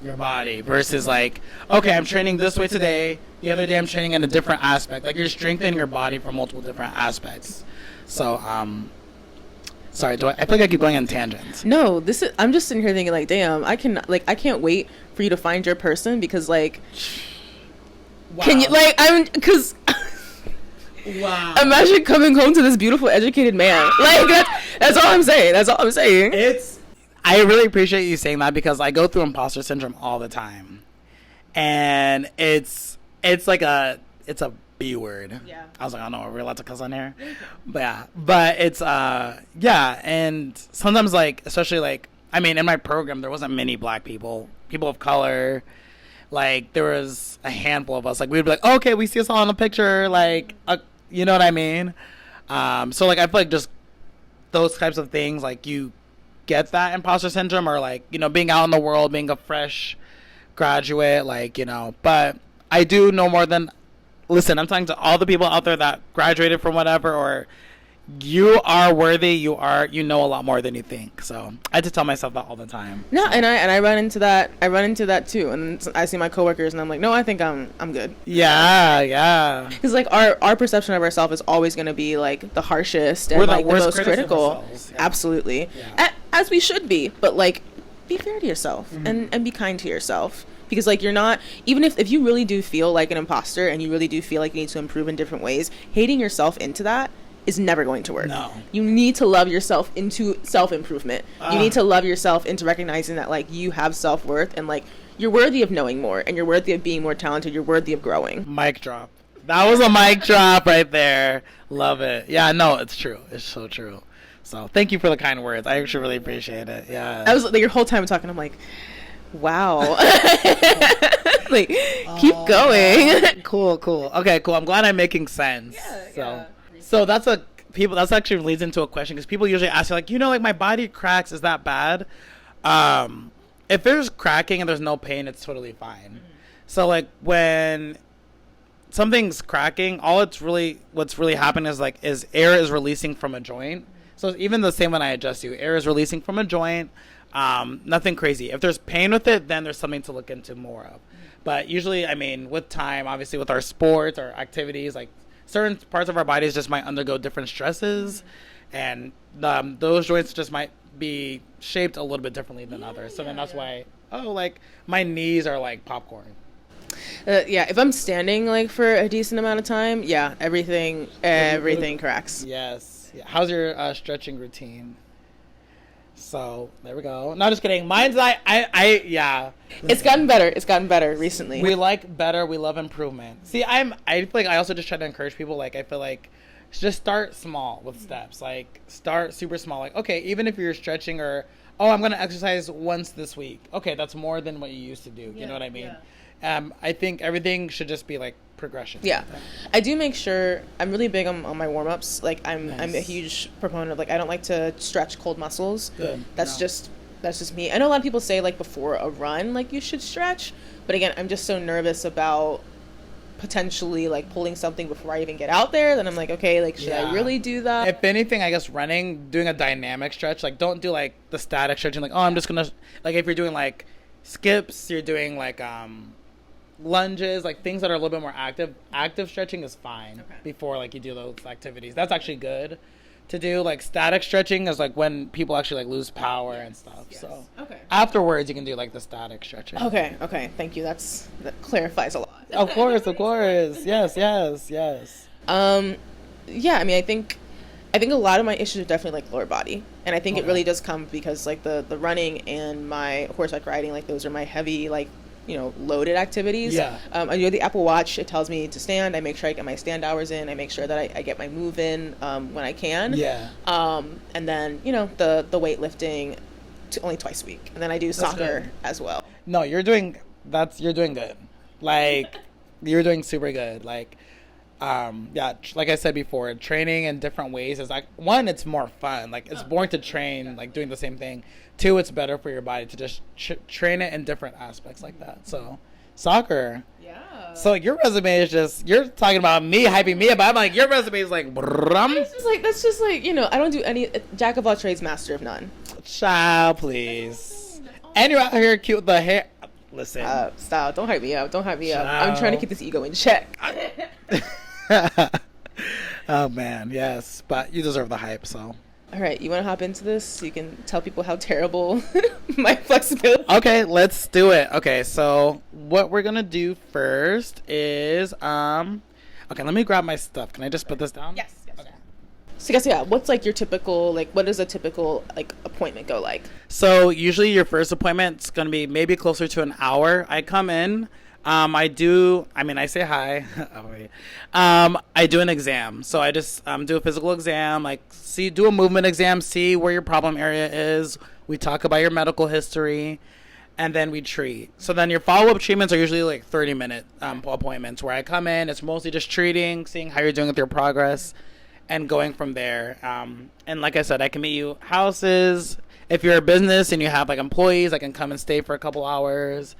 your body. Versus like, okay, I'm training this way today. The other day, I'm training in a different aspect. Like, you're strengthening your body from multiple different aspects. So, sorry, I feel like I keep going on tangents. No, I'm just sitting here thinking like, damn, I can't wait for you to find your person, because like, wow. Can you like, because wow. Imagine coming home to this beautiful, educated man. Like that's all I'm saying. I really appreciate you saying that, because I go through imposter syndrome all the time, and it's like it's a B word. Yeah. I was like, I don't know, are we allowed to cuss on here? But yeah, but it's yeah, and sometimes like, especially like, I mean, in my program there wasn't many black people of color. Like there was a handful of us. Like we'd be like, oh, okay, we see us all in a picture. Like, you know what I mean? So like I feel like just those types of things, like you get that imposter syndrome, or like, you know, being out in the world, being a fresh graduate, like, you know. But I do know more than, listen, I'm talking to all the people out there that graduated from whatever, or you are worthy, you know a lot more than you think. So I had to tell myself that all the time. No, and I run into that too, and I see my coworkers and I'm like, no, I think I'm good. Yeah. Because like our perception of ourselves is always going to be like the harshest and like the most critical. Yeah. Absolutely. Yeah. As we should be, but like be fair to yourself and be kind to yourself. Because like you're not, even if you really do feel like an imposter and you really do feel like you need to improve in different ways, hating yourself into that is never going to work. No. You need to love yourself into self-improvement. You need to love yourself into recognizing that like you have self-worth and like you're worthy of knowing more and you're worthy of being more talented. You're worthy of growing. Mic drop. That was a mic drop right there. Love it. Yeah, no, it's true. It's so true. So thank you for the kind words. I actually really appreciate it. Yeah. I was like, your whole time talking, I'm like, wow. Like, keep going. Cool. Okay, cool. I'm glad I'm making sense. So that's actually leads into a question, because people usually ask you like, you know, like my body cracks, is that bad? If there's cracking and there's no pain, it's totally fine. So like when something's cracking, what's really happening is air is releasing from a joint. So even the same when I adjust you, air is releasing from a joint. Nothing crazy. If there's pain with it, then there's something to look into more of. But usually, I mean, with time, obviously with our sports or activities, like certain parts of our bodies just might undergo different stresses, and those joints just might be shaped a little bit differently than others. So then that's why, like my knees are like popcorn. If I'm standing like for a decent amount of time, everything cracks. Yes. Yeah. How's your stretching routine? So there we go. No, just kidding. Mine's yeah. It's gotten better recently. We like better. We love improvement. See, I feel like I also just try to encourage people. Like I feel like just start small with steps. Like start super small. Like okay, even if you're stretching or I'm gonna exercise once this week. Okay, that's more than what you used to do. You know what I mean? Yeah. I think everything should just be like progression. Yeah. I do make sure I'm really big on my warm-ups. Like I'm a huge proponent of like I don't like to stretch cold muscles. Good. That's just me. I know a lot of people say like before a run like you should stretch, but again, I'm just so nervous about potentially like pulling something before I even get out there. Then I'm like, okay, like should I really do that? If anything, I guess running, doing a dynamic stretch, like don't do like the static stretching like I'm just gonna like if you're doing like skips, you're doing like lunges, like things that are a little bit more active stretching is fine before like you do those activities. That's actually good to do. Like static stretching is like when people actually like lose power and stuff. So afterwards you can do like the static stretching. Okay, thank you. That clarifies a lot. Of course. Yes. I mean, I think a lot of my issues are definitely like lower body, and I think it really does come because like the running and my horseback riding, like those are my heavy like loaded activities. I do the Apple Watch. It tells me to stand. I make sure I get my stand hours in. I make sure that I get my move in when I can. And then the weightlifting only twice a week, and then I do soccer as well. No, you're doing good. Like you're doing super good. Like like I said before, training in different ways is like, one, it's more fun. Like it's boring to train like doing the same thing. Two, it's better for your body to just train it in different aspects like that. So soccer. Yeah. So your resume is just, you're talking about me hyping me up. I'm like, your resume is like that's just like I don't do any jack of all trades, master of none. Child, please. And you're out here cute with the hair. Listen. Stop. Don't hype me up. I'm trying to keep this ego in check. Oh man, yes, but you deserve the hype. So all right, you want to hop into this so you can tell people how terrible my flexibility. Okay, let's do it. Okay, so what we're gonna do first is okay, let me grab my stuff. Can I just put this down? Yes. Okay. So I guess what's like your typical what does a typical like appointment go like? So usually your first appointment's gonna be maybe closer to an hour. I come in. I say hi. Oh, wait. I do an exam. So I just do a physical exam, like do a movement exam, see where your problem area is. We talk about your medical history, and then we treat. So then your follow-up treatments are usually like 30-minute appointments where I come in. It's mostly just treating, seeing how you're doing with your progress, and going from there. And like I said, I can meet you houses. If you're a business and you have like employees, I can come and stay for a couple hours.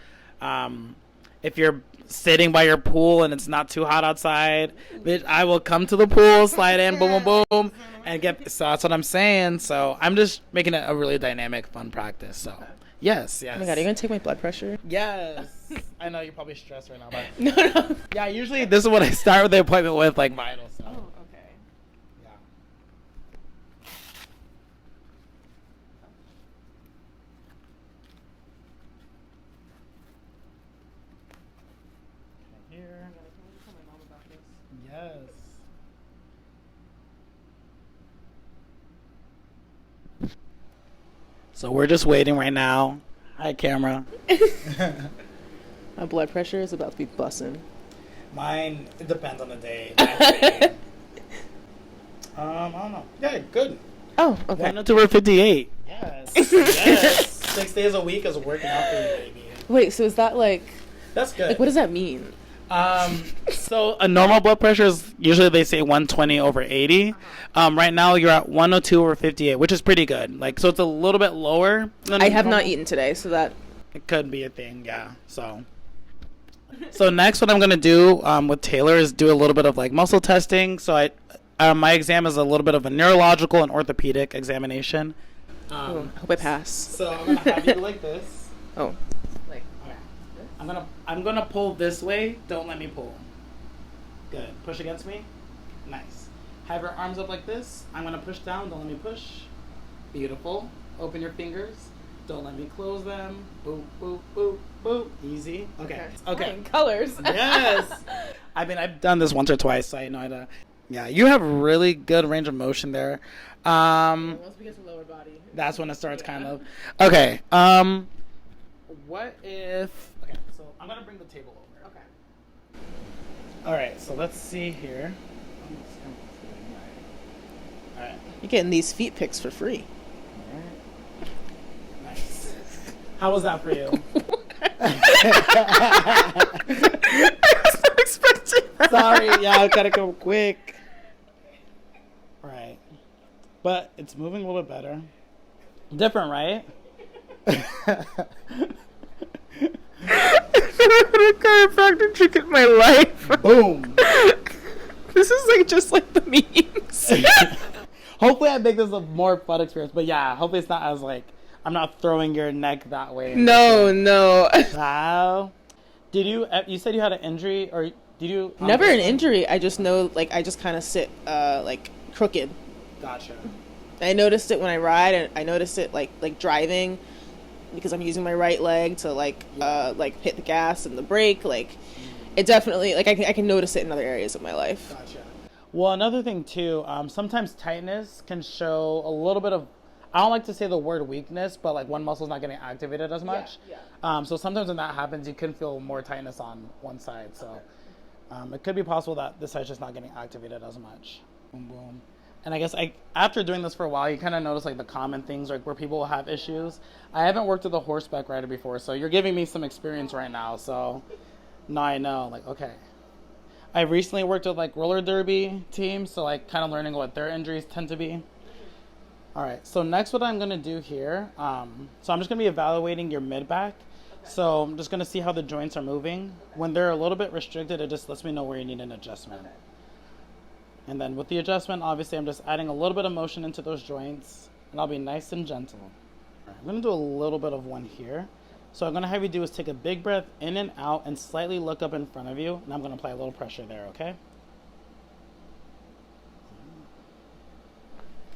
If you're sitting by your pool and it's not too hot outside, bitch, I will come to the pool, slide in, boom, boom, boom, and get. So that's what I'm saying. So I'm just making it a really dynamic, fun practice. So yes. Oh my god, are you gonna take my blood pressure? Yes. I know you're probably stressed right now, but No. yeah, usually this is what I start with the appointment with, like vital stuff. Oh, okay. Yeah. Here. Yes. So we're just waiting right now. Hi, camera. My blood pressure is about to be bussin'. Mine, it depends on the day. I don't know. Yeah, good. Oh, okay. 1 to 58. Yes. Yes. 6 days a week is working out for you, baby. Wait, so is that like That's good. what does that mean? So a normal blood pressure is usually they say 120 over 80. Right now you're at 102 over 58, which is pretty good. Like, so it's a little bit lower than I have normal. not eaten today, so that It could be a thing, yeah. So next, what I'm gonna do with Taylor is do a little bit of like muscle testing. So my exam is a little bit of a neurological and orthopedic examination. I hope I pass. So I'm gonna have you like this. Oh. Like I'm gonna pull this way. Don't let me pull. Good. Push against me. Nice. Have your arms up like this. I'm gonna push down. Don't let me push. Beautiful. Open your fingers. Don't let me close them. Boop, boop, boop, boop. Easy. Okay. Flying colors. Yes. I mean, I've done this once or twice, so I know how to. Yeah, you have really good range of motion there. Once we get to lower body. That's when it starts kind of. Okay. What if? Okay, so I'm gonna bring the table over. Okay. All right, so let's see here. All right. You're getting these feet pics for free. Nice. How was that for you? I was not expecting that. Sorry, yeah, I gotta go quick. Right. But it's moving a little bit better. Different, right? I've had a chiropractic trick in my life. Boom. This is like just like the memes. Hopefully I make this a more fun experience. But yeah, hopefully it's not as like, I'm not throwing your neck that way. No. Wow. Did you said you had an injury or did you? Never an injury. I just know, like, I just kind of sit like crooked. Gotcha. I noticed it when I ride, and I noticed it like driving, because I'm using my right leg to like hit the gas and the brake. Like, it definitely, like, I can notice it in other areas of my life. Gotcha. Well, another thing too, sometimes tightness can show a little bit of, I don't like to say the word weakness, but like one muscle's not getting activated as much. Yeah. So sometimes when that happens, you can feel more tightness on one side. So it could be possible that this side's just not getting activated as much. Boom, boom. And I guess after doing this for a while, you kind of notice like the common things, like where people will have issues. I haven't worked with a horseback rider before, so you're giving me some experience right now. So now I know, like, okay. I recently worked with like roller derby teams, so like kind of learning what their injuries tend to be. All right, so next what I'm going to do here, so I'm just going to be evaluating your mid-back. So I'm just going to see how the joints are moving. When they're a little bit restricted, it just lets me know where you need an adjustment. And then with the adjustment, obviously I'm just adding a little bit of motion into those joints, and I'll be nice and gentle. All right, I'm going to do a little bit of one here. So I'm going to have you do is take a big breath in and out and slightly look up in front of you, and I'm going to apply a little pressure there, okay?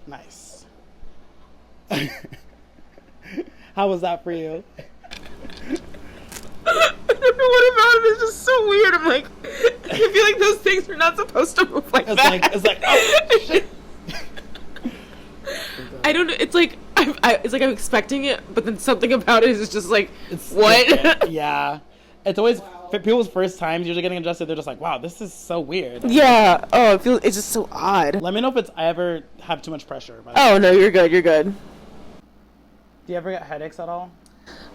Nice. How was that for you? What about it is just so weird. I'm like, I feel like those things are not supposed to move like that. It's like, oh, shit. I don't know. It's like I'm expecting it, but then something about it is just like, It's what? Yeah. It's always people's first times usually getting adjusted, they're just like, wow, this is so weird. Yeah. Oh, it's just so odd. Let me know if I ever have too much pressure. Oh, no, you're good. You're good. Do you ever get headaches at all?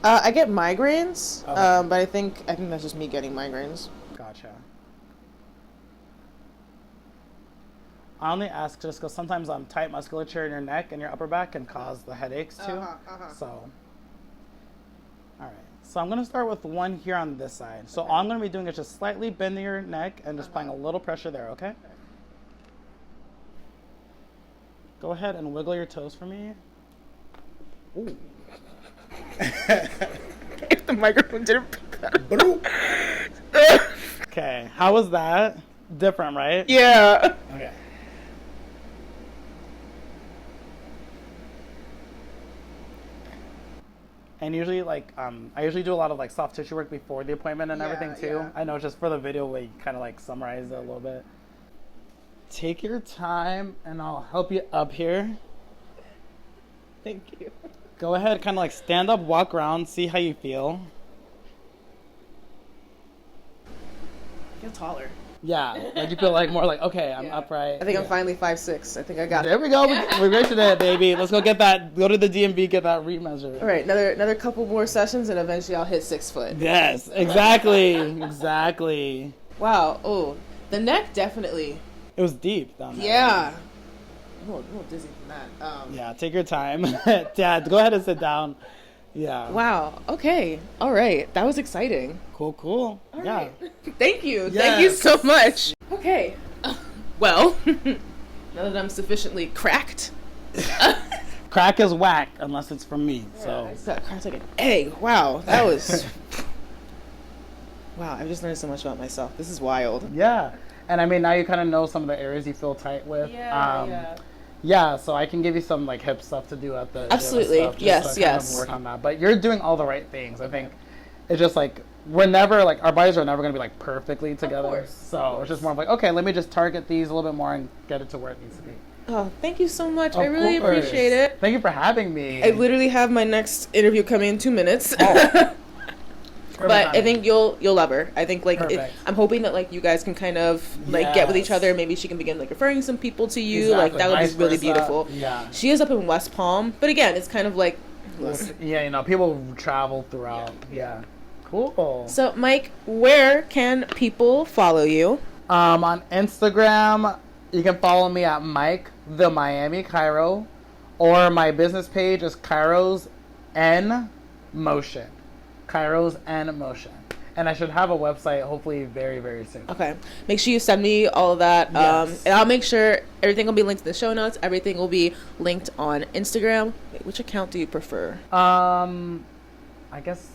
I get migraines, Okay. but I think that's just me getting migraines. Gotcha. I only ask just because sometimes tight musculature in your neck and your upper back can cause the headaches too. So, all right. So I'm going to start with one here on this side. So all I'm going to be doing is just slightly bending your neck and just applying a little pressure there, okay? Go ahead and wiggle your toes for me. Ooh. If the microphone didn't pick that up. Okay, how was that? Different, right? Yeah. Okay. And usually, I usually do a lot of soft tissue work before the appointment and everything too. Yeah. I know just for the video, we kind of summarize it a little bit. Take your time, and I'll help you up here. Thank you. Go ahead, kind of stand up, walk around, see how you feel. I feel taller. Yeah, you feel more okay, I'm upright. I think I'm finally 5'6". I think I got it. There we go. We're reaching it, baby. Let's go get that. Go to the DMV, get that remeasure. All right, another couple more sessions, and eventually I'll hit 6 foot. Yes, exactly, exactly. Wow. Oh, the neck definitely. It was deep down there. Yeah. I'm a little dizzy from that. Yeah, take your time. Dad, go ahead and sit down. Yeah. Wow. Okay. All right. That was exciting. Cool. All yeah. right. Thank you. Yes. Thank you so much. Okay. Well, now that I'm sufficiently cracked. Crack is whack unless it's from me. Yeah, So. I just got cracked like an egg. Wow. That was. Wow. I've just learned so much about myself. This is wild. Yeah. And I mean, now you kind of know some of the areas you feel tight with. Yeah, so I can give you some hip stuff to do at the Absolutely. gym and stuff, Yes, to kind yes. of work on that. But you're doing all the right things. I think it's just we're never our bodies are never going to be perfectly together. course, So it's just more of okay, let me just target these a little bit more and get it to where it needs to be. Oh, thank you so much. I Of really course. appreciate it. Thank you for having me. I literally have my next interview coming in 2 minutes. Oh. But I think you'll love her. I think Perfect. I'm hoping that you guys can kind of get with each other. Maybe she can begin Referring some people to you. Exactly. That would Vice be really versa. beautiful. Yeah. She is up in West Palm, but again, it's kind of Yeah, people travel throughout. Yeah. Cool. So, Mike, where can people follow you? On Instagram, you can follow me at Mike the Miami Chiro, or my business page is Chiros In Motion. Chiros In Motion. And I should have a website hopefully very, very soon. Okay. Make sure you send me all of that. Yes. And I'll make sure everything will be linked in the show notes. Everything will be linked on Instagram. Wait, which account do you prefer? I guess,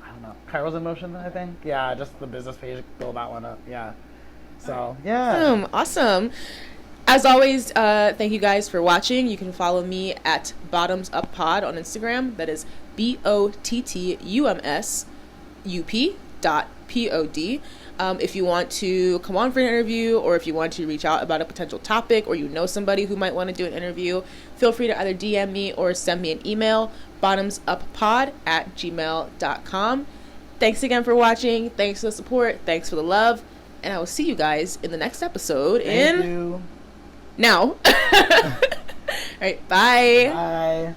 I don't know. Chiros In Motion, I think. Yeah, just the business page. Build that one up. Yeah. So, yeah. Awesome. As always, thank you guys for watching. You can follow me at bottumsuppod on Instagram. That is BOTTUMSUP.POD. If you want to come on for an interview, or if you want to reach out about a potential topic, or you know somebody who might want to do an interview, feel free to either DM me or send me an email, bottumsuppod@gmail.com. Thanks again for watching. Thanks for the support. Thanks for the love. And I will see you guys in the next episode. Thank you. Now. All right. Bye. Bye.